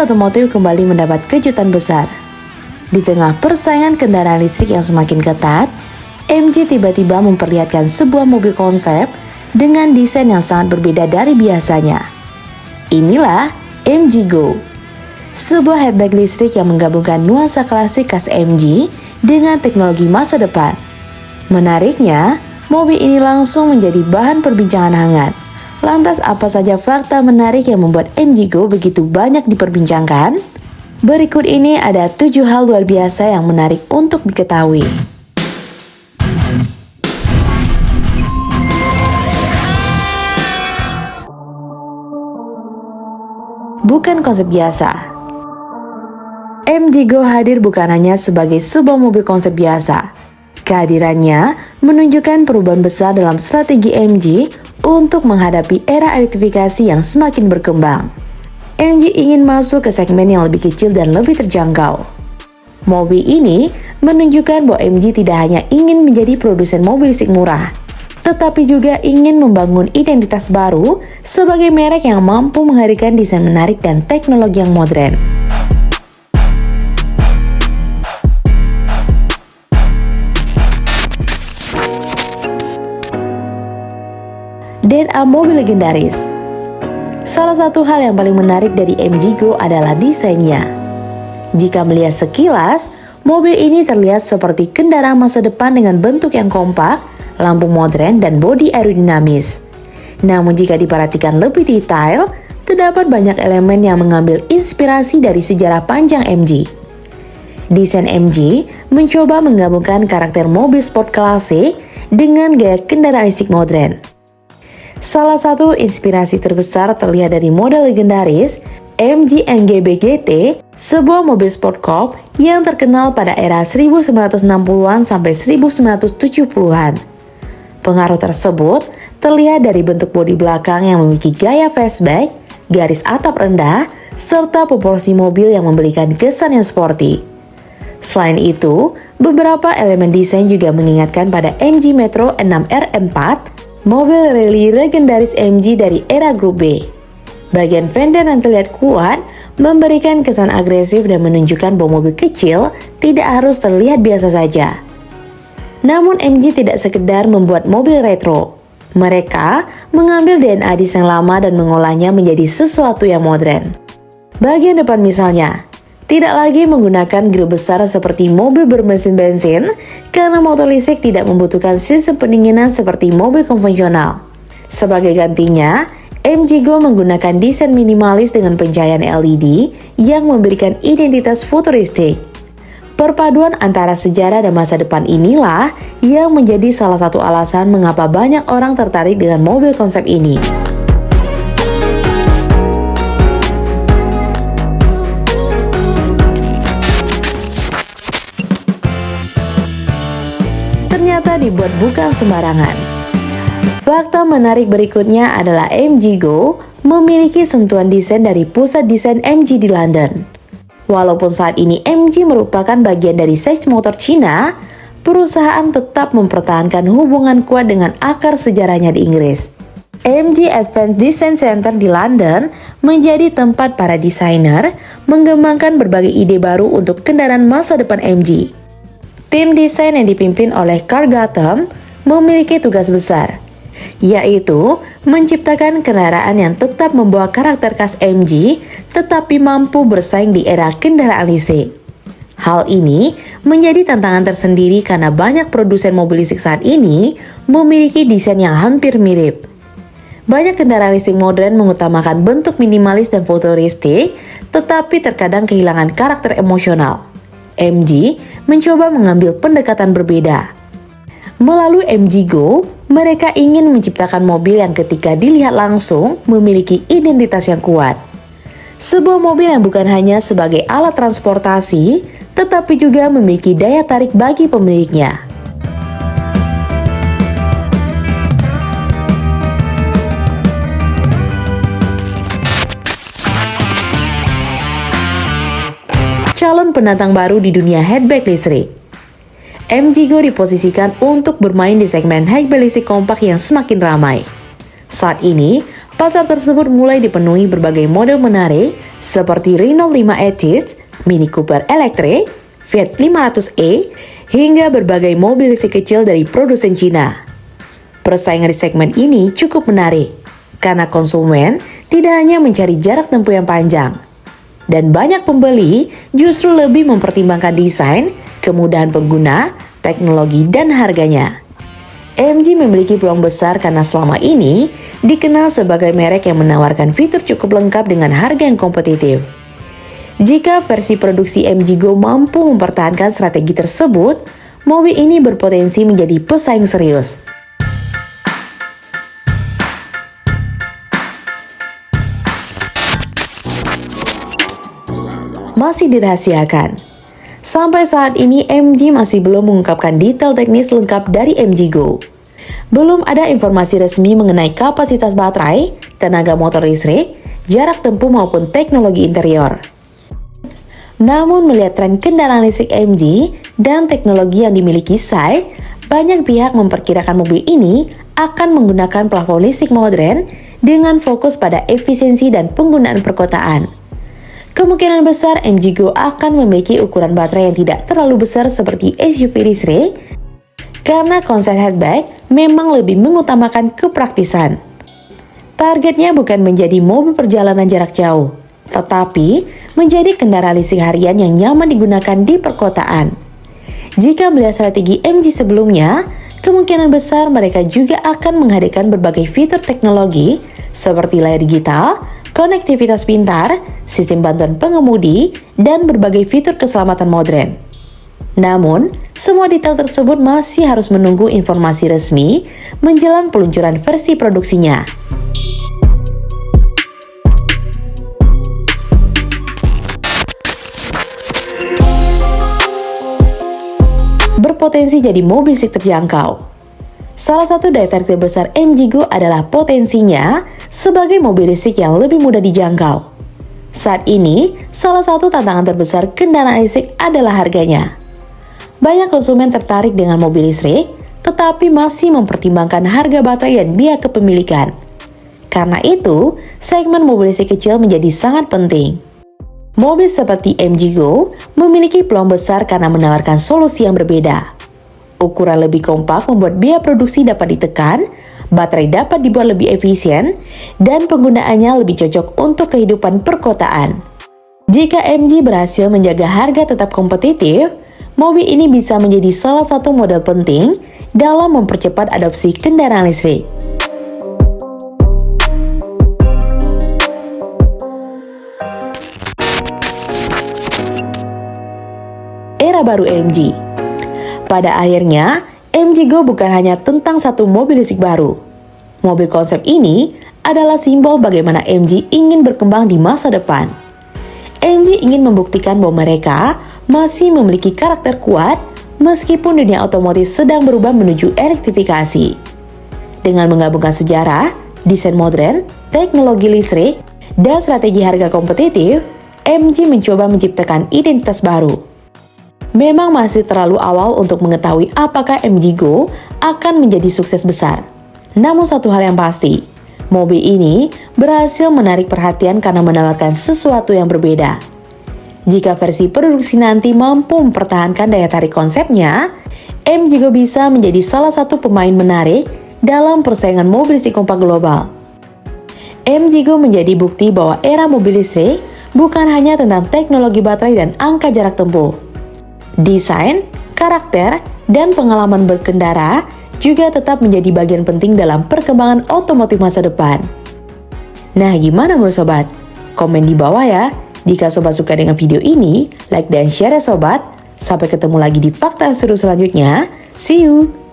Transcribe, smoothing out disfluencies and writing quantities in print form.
otomotif kembali mendapat kejutan besar. Di tengah persaingan kendaraan listrik yang semakin ketat, MG tiba-tiba memperlihatkan sebuah mobil konsep dengan desain yang sangat berbeda dari biasanya. Inilah MG Go, sebuah hatchback listrik yang menggabungkan nuansa klasik khas MG dengan teknologi masa depan. Menariknya, mobil ini langsung menjadi bahan perbincangan hangat. Lantas apa saja fakta menarik yang membuat MG Go begitu banyak diperbincangkan? Berikut ini ada 7 hal luar biasa yang menarik untuk diketahui. Bukan konsep biasa. MG Go hadir bukan hanya sebagai sebuah mobil konsep biasa. Kehadirannya menunjukkan perubahan besar dalam strategi MG untuk menghadapi era elektrifikasi yang semakin berkembang. MG ingin masuk ke segmen yang lebih kecil dan lebih terjangkau. Mobil ini menunjukkan bahwa MG tidak hanya ingin menjadi produsen mobil listrik murah, tetapi juga ingin membangun identitas baru sebagai merek yang mampu menghadirkan desain menarik dan teknologi yang modern. DNA mobil legendaris. Salah satu hal yang paling menarik dari MG Go adalah desainnya. Jika melihat sekilas, mobil ini terlihat seperti kendaraan masa depan dengan bentuk yang kompak, lampu modern, dan bodi aerodinamis. Namun jika diperhatikan lebih detail, terdapat banyak elemen yang mengambil inspirasi dari sejarah panjang MG. Desain MG mencoba menggabungkan karakter mobil sport klasik dengan gaya kendaraan listrik modern. Salah satu inspirasi terbesar terlihat dari model legendaris MG NGB GT, sebuah mobil sport coupe yang terkenal pada era 1960-an sampai 1970-an. Pengaruh tersebut terlihat dari bentuk bodi belakang yang memiliki gaya fastback, garis atap rendah, serta proporsi mobil yang memberikan kesan yang sporty. Selain itu, beberapa elemen desain juga mengingatkan pada MG Metro 6R4, mobil rally legendaris MG dari era Grup B. Bagian fender yang terlihat kuat memberikan kesan agresif dan menunjukkan bahwa mobil kecil tidak harus terlihat biasa saja. Namun MG tidak sekedar membuat mobil retro. Mereka mengambil DNA desain lama dan mengolahnya menjadi sesuatu yang modern. Bagian depan misalnya, tidak lagi menggunakan grill besar seperti mobil bermesin bensin karena motor listrik tidak membutuhkan sistem pendinginan seperti mobil konvensional. Sebagai gantinya, MG Go menggunakan desain minimalis dengan pencahayaan LED yang memberikan identitas futuristik. Perpaduan antara sejarah dan masa depan inilah yang menjadi salah satu alasan mengapa banyak orang tertarik dengan mobil konsep ini. Ternyata dibuat bukan sembarangan. Fakta menarik berikutnya adalah MG Go memiliki sentuhan desain dari pusat desain MG di London. Walaupun saat ini MG merupakan bagian dari Sage Motor Cina, perusahaan tetap mempertahankan hubungan kuat dengan akar sejarahnya di Inggris. MG Advanced Design Center di London menjadi tempat para desainer mengembangkan berbagai ide baru untuk kendaraan masa depan MG. Tim desain yang dipimpin oleh Carl Gautam memiliki tugas besar, yaitu menciptakan kendaraan yang tetap membawa karakter khas MG tetapi mampu bersaing di era kendaraan listrik. Hal ini menjadi tantangan tersendiri karena banyak produsen mobil listrik saat ini memiliki desain yang hampir mirip. Banyak kendaraan listrik modern mengutamakan bentuk minimalis dan futuristik, tetapi terkadang kehilangan karakter emosional. MG mencoba mengambil pendekatan berbeda. Melalui MG Go, mereka ingin menciptakan mobil yang ketika dilihat langsung memiliki identitas yang kuat. Sebuah mobil yang bukan hanya sebagai alat transportasi, tetapi juga memiliki daya tarik bagi pemiliknya. Calon penantang baru di dunia hatchback listrik. MG Go diposisikan untuk bermain di segmen hatchback listrik kompak yang semakin ramai. Saat ini, pasar tersebut mulai dipenuhi berbagai model menarik seperti Renault 5 Ethids, Mini Cooper Electric, Fiat 500e, hingga berbagai mobil listrik kecil dari produsen Cina. Persaingan di segmen ini cukup menarik, karena konsumen tidak hanya mencari jarak tempuh yang panjang, dan banyak pembeli justru lebih mempertimbangkan desain, kemudahan pengguna, teknologi, dan harganya. MG memiliki peluang besar karena selama ini dikenal sebagai merek yang menawarkan fitur cukup lengkap dengan harga yang kompetitif. Jika versi produksi MG Go mampu mempertahankan strategi tersebut, mobil ini berpotensi menjadi pesaing serius. Masih dirahasiakan. Sampai saat ini MG masih belum mengungkapkan detail teknis lengkap dari MG Go. Belum ada informasi resmi mengenai kapasitas baterai, tenaga motor listrik, jarak tempuh maupun teknologi interior. Namun melihat tren kendaraan listrik MG dan teknologi yang dimiliki Size, banyak pihak memperkirakan mobil ini akan menggunakan plafon listrik modern dengan fokus pada efisiensi dan penggunaan perkotaan. Kemungkinan besar MG Go akan memiliki ukuran baterai yang tidak terlalu besar seperti SUV listrik, karena konsep hatchback memang lebih mengutamakan kepraktisan. Targetnya bukan menjadi mobil perjalanan jarak jauh, tetapi menjadi kendaraan listrik harian yang nyaman digunakan di perkotaan. Jika melihat strategi MG sebelumnya, kemungkinan besar mereka juga akan menghadirkan berbagai fitur teknologi seperti layar digital, konektivitas pintar, sistem bantuan pengemudi, dan berbagai fitur keselamatan modern. Namun, semua detail tersebut masih harus menunggu informasi resmi menjelang peluncuran versi produksinya. Berpotensi jadi mobil listrik terjangkau. Salah satu daya tarik terbesar MG Go adalah potensinya sebagai mobil listrik yang lebih mudah dijangkau. Saat ini, salah satu tantangan terbesar kendaraan listrik adalah harganya. Banyak konsumen tertarik dengan mobil listrik, tetapi masih mempertimbangkan harga baterai dan biaya kepemilikan. Karena itu, segmen mobil listrik kecil menjadi sangat penting. Mobil seperti MG Go memiliki peluang besar karena menawarkan solusi yang berbeda. Ukuran lebih kompak membuat biaya produksi dapat ditekan, baterai dapat dibuat lebih efisien, dan penggunaannya lebih cocok untuk kehidupan perkotaan. Jika MG berhasil menjaga harga tetap kompetitif, mobil ini bisa menjadi salah satu modal penting dalam mempercepat adopsi kendaraan listrik. Era baru MG. Pada akhirnya, MG Go bukan hanya tentang satu mobil listrik baru. Mobil konsep ini adalah simbol bagaimana MG ingin berkembang di masa depan. MG ingin membuktikan bahwa mereka masih memiliki karakter kuat meskipun dunia otomotif sedang berubah menuju elektrifikasi. Dengan menggabungkan sejarah, desain modern, teknologi listrik, dan strategi harga kompetitif, MG mencoba menciptakan identitas baru. Memang masih terlalu awal untuk mengetahui apakah MG Go akan menjadi sukses besar. Namun satu hal yang pasti, mobil ini berhasil menarik perhatian karena menawarkan sesuatu yang berbeda. Jika versi produksi nanti mampu mempertahankan daya tarik konsepnya, MG Go bisa menjadi salah satu pemain menarik dalam persaingan mobil listrik kompak global. MG Go menjadi bukti bahwa era mobil listrik bukan hanya tentang teknologi baterai dan angka jarak tempuh. Desain, karakter, dan pengalaman berkendara juga tetap menjadi bagian penting dalam perkembangan otomotif masa depan. Nah, gimana menurut sobat? Komen di bawah ya. Jika sobat suka dengan video ini, like dan share ya sobat. Sampai ketemu lagi di fakta seru selanjutnya. See you!